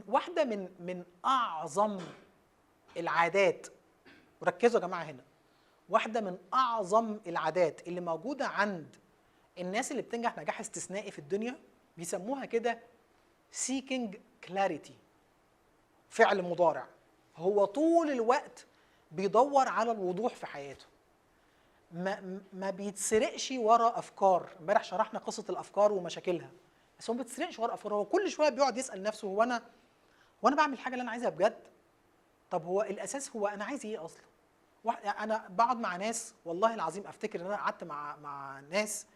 واحده من اعظم العادات، وركزوا يا جماعه هنا، واحده من اعظم العادات اللي موجوده عند الناس اللي بتنجح نجاح استثنائي في الدنيا، بيسموها كده seeking clarity. فعل مضارع، هو طول الوقت بيدور على الوضوح في حياته، ما بيتسرقش ورا افكار. امبارح شرحنا قصه الافكار ومشاكلها، بس هو ما بيتسرقش ورا افكار. هو كل شويه بيقعد يسال نفسه، هو انا بعمل الحاجه اللي انا عايزها بجد؟ طب هو الاساس هو انا عايز ايه اصلا؟ انا بقعد مع ناس والله العظيم افتكر ان انا قعدت مع ناس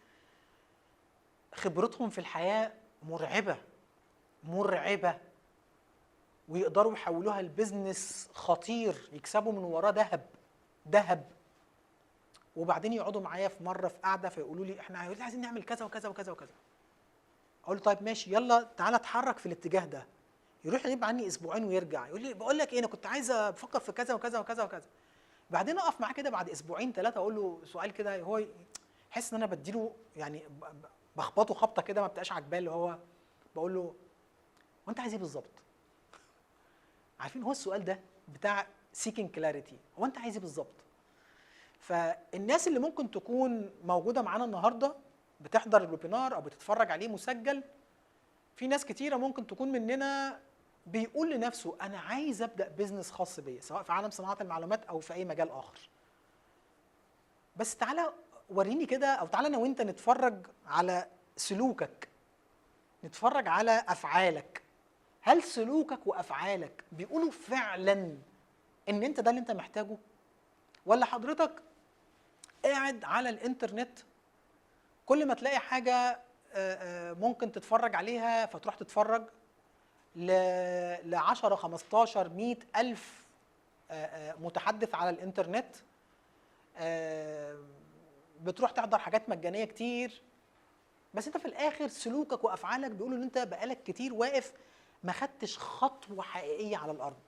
خبرتهم في الحياه مرعبه مرعبه، ويقدروا يحولوها لبزنس خطير يكسبوا من وراه ذهب ذهب. وبعدين يقعدوا معايا في مره في قعده فيقولوا لي احنا عايزين نعمل كذا وكذا وكذا وكذا. اقول له طيب ماشي، يلا تعالى اتحرك في الاتجاه ده. يروح يغيب عني اسبوعين ويرجع يقول لي بقول لك ايه، انا كنت عايز افكر في كذا وكذا وكذا وكذا. بعدين اقف معاه كده بعد اسبوعين ثلاثه اقول له سؤال كده، هو يحس ان انا بديله يعني بخبطه خبطه كده ما بتبقاش عاجباه، اللي هو بقول له وانت عايز ايه بالظبط؟ عارفين هو السؤال ده بتاع seeking clarity، هو انت عايز ايه بالظبط؟ فالناس اللي ممكن تكون موجوده معانا النهارده بتحضر الويبينار او بتتفرج عليه مسجل، في ناس كتيره ممكن تكون مننا بيقول لنفسه انا عايز ابدا بيزنس خاص بيا، سواء في عالم صناعه المعلومات او في اي مجال اخر. بس تعالى وريني كده، او تعالى انا وانت نتفرج على سلوكك، نتفرج على افعالك. هل سلوكك وافعالك بيقولوا فعلا ان انت ده اللي انت محتاجه؟ ولا حضرتك قاعد على الانترنت كل ما تلاقي حاجه ممكن تتفرج عليها فتروح تتفرج ل 10 15 100 الف متحدث على الانترنت، بتروح تحضر حاجات مجانيه كتير، بس انت في الاخر سلوكك وافعالك بيقولوا ان انت بقالك كتير واقف ما خدتش خطوه حقيقيه على الارض.